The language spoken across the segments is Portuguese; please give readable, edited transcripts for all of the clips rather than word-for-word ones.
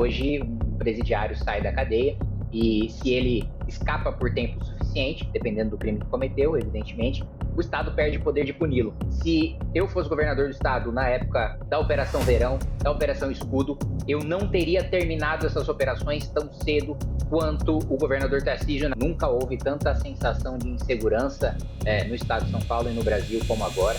Hoje, um presidiário sai da cadeia e se ele escapa por tempo suficiente, dependendo do crime que cometeu, evidentemente, o Estado perde poder de puni-lo. Se eu fosse governador do Estado na época da Operação Verão, da Operação Escudo, eu não teria terminado essas operações tão cedo quanto o governador Tarcísio. Nunca houve tanta sensação de insegurança no Estado de São Paulo e no Brasil como agora.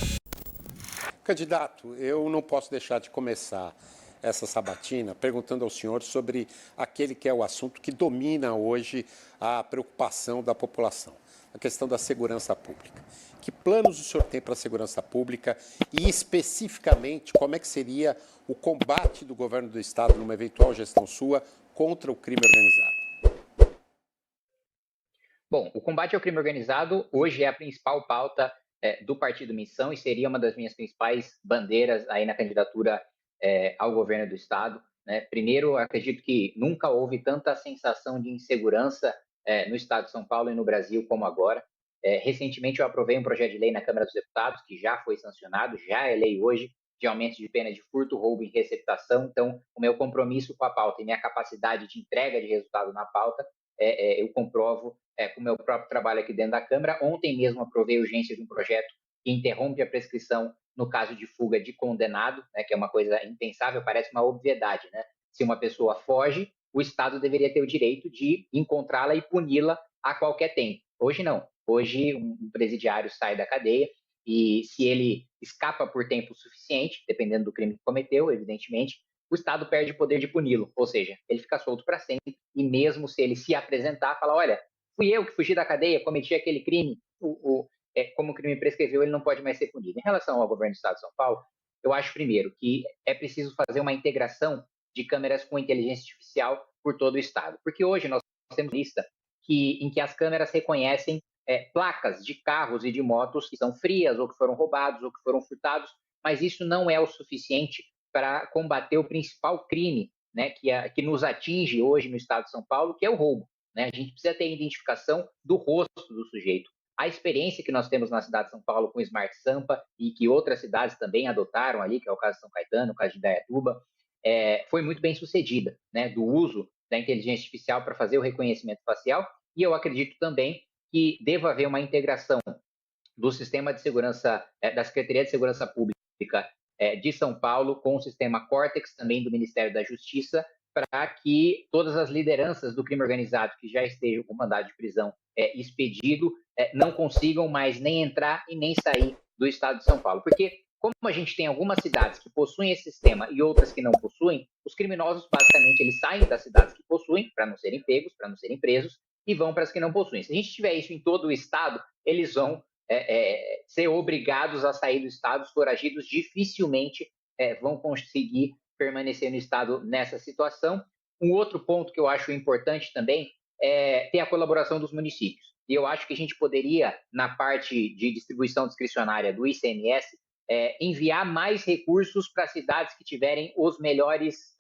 Candidato, eu não posso deixar de começar essa sabatina perguntando ao senhor sobre aquele que é o assunto que domina hoje a preocupação da população, a questão da segurança pública. Que planos o senhor tem para a segurança pública e, especificamente, como é que seria o combate do governo do Estado, numa eventual gestão sua, contra o crime organizado? Bom, o combate ao crime organizado hoje é a principal pauta do Partido Missão e seria uma das minhas principais bandeiras aí na candidatura ao governo do Estado. Né? Primeiro, acredito que nunca houve tanta sensação de insegurança no Estado de São Paulo e no Brasil como agora. Recentemente eu aprovei um projeto de lei na Câmara dos Deputados, que já foi sancionado, já é lei hoje, de aumento de pena de furto, roubo e receptação. Então, o meu compromisso com a pauta e minha capacidade de entrega de resultado na pauta, eu comprovo com o meu próprio trabalho aqui dentro da Câmara. Ontem mesmo aprovei a urgência de um projeto que interrompe a prescrição no caso de fuga de condenado, né, que é uma coisa impensável, parece uma obviedade, né? Se uma pessoa foge, o Estado deveria ter o direito de encontrá-la e puni-la a qualquer tempo. Hoje não. Hoje um presidiário sai da cadeia e se ele escapa por tempo suficiente, dependendo do crime que cometeu, evidentemente, o Estado perde o poder de puni-lo, ou seja, ele fica solto para sempre e mesmo se ele se apresentar, fala, olha, fui eu que fugi da cadeia, cometi aquele crime, como o crime prescreveu, ele não pode mais ser punido. Em relação ao governo do Estado de São Paulo, eu acho, primeiro, que é preciso fazer uma integração de câmeras com inteligência artificial por todo o Estado, porque hoje nós temos lista em que as câmeras reconhecem placas de carros e de motos que são frias, ou que foram roubados, ou que foram furtados, mas isso não é o suficiente para combater o principal crime, né, que nos atinge hoje no Estado de São Paulo, que é o roubo. Né? A gente precisa ter a identificação do rosto do sujeito. A experiência que nós temos na cidade de São Paulo com o Smart Sampa e que outras cidades também adotaram ali, que é o caso de São Caetano, o caso de Indaiatuba, foi muito bem sucedida, né, do uso da inteligência artificial para fazer o reconhecimento facial, e eu acredito também que deva haver uma integração do sistema de segurança, da Secretaria de Segurança Pública de São Paulo com o sistema Cortex, também do Ministério da Justiça, para que todas as lideranças do crime organizado que já estejam com mandado de prisão expedido não consigam mais nem entrar e nem sair do Estado de São Paulo. Porque, como a gente tem algumas cidades que possuem esse sistema e outras que não possuem, os criminosos, basicamente, eles saem das cidades que possuem, para não serem pegos, para não serem presos, e vão para as que não possuem. Se a gente tiver isso em todo o Estado, eles vão ser obrigados a sair do Estado, os foragidos dificilmente vão conseguir permanecer no Estado nessa situação. Um outro ponto que eu acho importante também é ter a colaboração dos municípios. E eu acho que a gente poderia, na parte de distribuição discricionária do ICMS, enviar mais recursos para cidades que tiverem os melhores,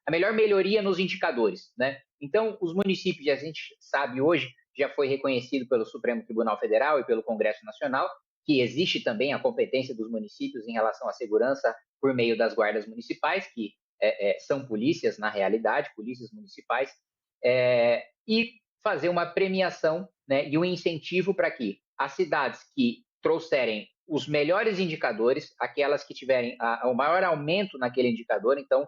a melhor melhoria nos indicadores. Né? Então, os municípios, a gente sabe hoje, já foi reconhecido pelo Supremo Tribunal Federal e pelo Congresso Nacional, que existe também a competência dos municípios em relação à segurança por meio das guardas municipais, que são polícias, na realidade, polícias municipais, e fazer uma premiação, né, e um incentivo para que as cidades que trouxerem os melhores indicadores, aquelas que tiverem o maior aumento naquele indicador, então,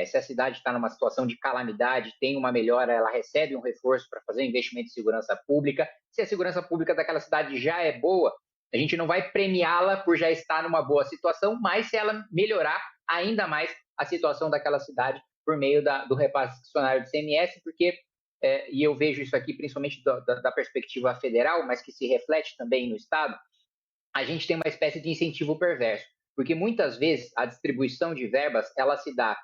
se a cidade está numa situação de calamidade, tem uma melhora, ela recebe um reforço para fazer um investimento em segurança pública. Se a segurança pública daquela cidade já é boa, a gente não vai premiá-la por já estar numa boa situação, mas se ela melhorar ainda mais a situação daquela cidade por meio do repasse discricionário do ICMS, porque, e eu vejo isso aqui principalmente da perspectiva federal, mas que se reflete também no Estado, a gente tem uma espécie de incentivo perverso, porque muitas vezes a distribuição de verbas ela se dá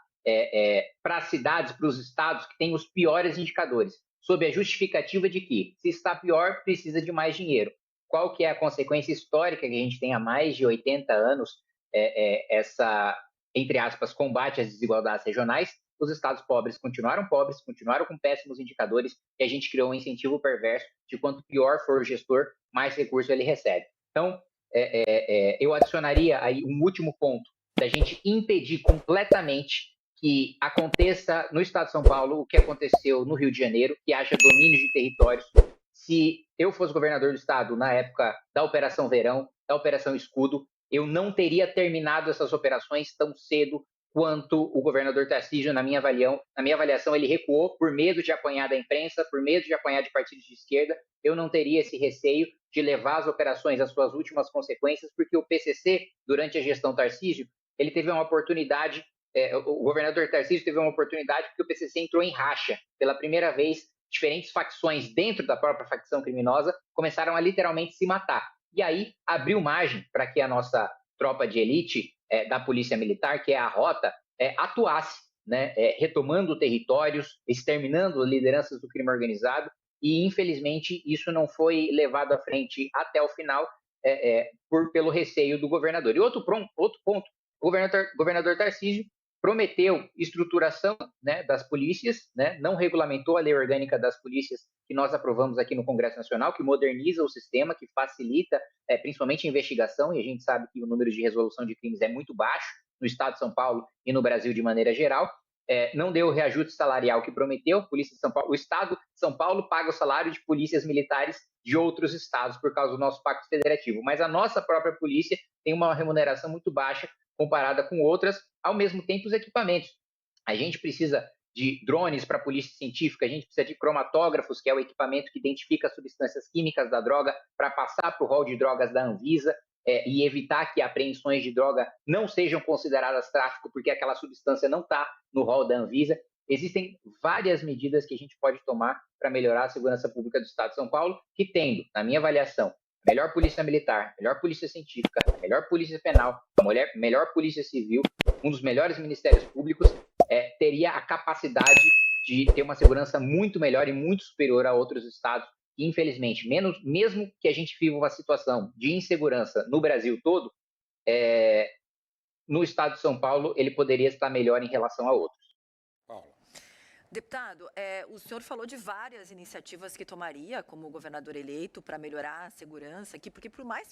para as cidades, para os estados que têm os piores indicadores, sob a justificativa de que, se está pior, precisa de mais dinheiro. Qual que é a consequência histórica que a gente tem há mais de 80 anos, essa, entre aspas, combate às desigualdades regionais? Os estados pobres, continuaram com péssimos indicadores, e a gente criou um incentivo perverso de quanto pior for o gestor, mais recurso ele recebe. Então, eu adicionaria aí um último ponto, da gente impedir completamente que aconteça no Estado de São Paulo o que aconteceu no Rio de Janeiro, que haja domínio de territórios. Se eu fosse governador do Estado na época da Operação Verão, da Operação Escudo, eu não teria terminado essas operações tão cedo quanto o governador Tarcísio, na minha avaliação, ele recuou por medo de apanhar da imprensa, por medo de apanhar de partidos de esquerda. Eu não teria esse receio de levar as operações às suas últimas consequências, porque o PCC, durante a gestão Tarcísio, ele teve uma oportunidade, o governador Tarcísio teve uma oportunidade porque o PCC entrou em racha. Pela primeira vez, diferentes facções dentro da própria facção criminosa começaram a literalmente se matar. E aí abriu margem para que a nossa tropa de elite da Polícia Militar, que é a Rota, atuasse, né, retomando territórios, exterminando lideranças do crime organizado, e infelizmente isso não foi levado à frente até o final pelo receio do governador. E outro ponto, o governador Tarcísio prometeu estruturação, né, das polícias, né, não regulamentou a lei orgânica das polícias que nós aprovamos aqui no Congresso Nacional, que moderniza o sistema, que facilita principalmente a investigação, e a gente sabe que o número de resolução de crimes é muito baixo no Estado de São Paulo e no Brasil de maneira geral. Não deu o reajuste salarial que prometeu. Polícia de São Paulo, o Estado de São Paulo paga o salário de polícias militares de outros estados por causa do nosso pacto federativo, mas a nossa própria polícia tem uma remuneração muito baixa comparada com outras, ao mesmo tempo os equipamentos. A gente precisa de drones para a polícia científica, a gente precisa de cromatógrafos, que é o equipamento que identifica as substâncias químicas da droga, para passar para o rol de drogas da Anvisa e evitar que apreensões de droga não sejam consideradas tráfico, porque aquela substância não está no rol da Anvisa. Existem várias medidas que a gente pode tomar para melhorar a segurança pública do Estado de São Paulo, que tendo, na minha avaliação, melhor polícia militar, melhor polícia científica, melhor polícia penal, melhor polícia civil, um dos melhores ministérios públicos, teria a capacidade de ter uma segurança muito melhor e muito superior a outros estados. E, infelizmente, mesmo que a gente viva uma situação de insegurança no Brasil todo, no estado de São Paulo ele poderia estar melhor em relação a outros. Deputado, o senhor falou de várias iniciativas que tomaria como governador eleito para melhorar a segurança aqui, porque por mais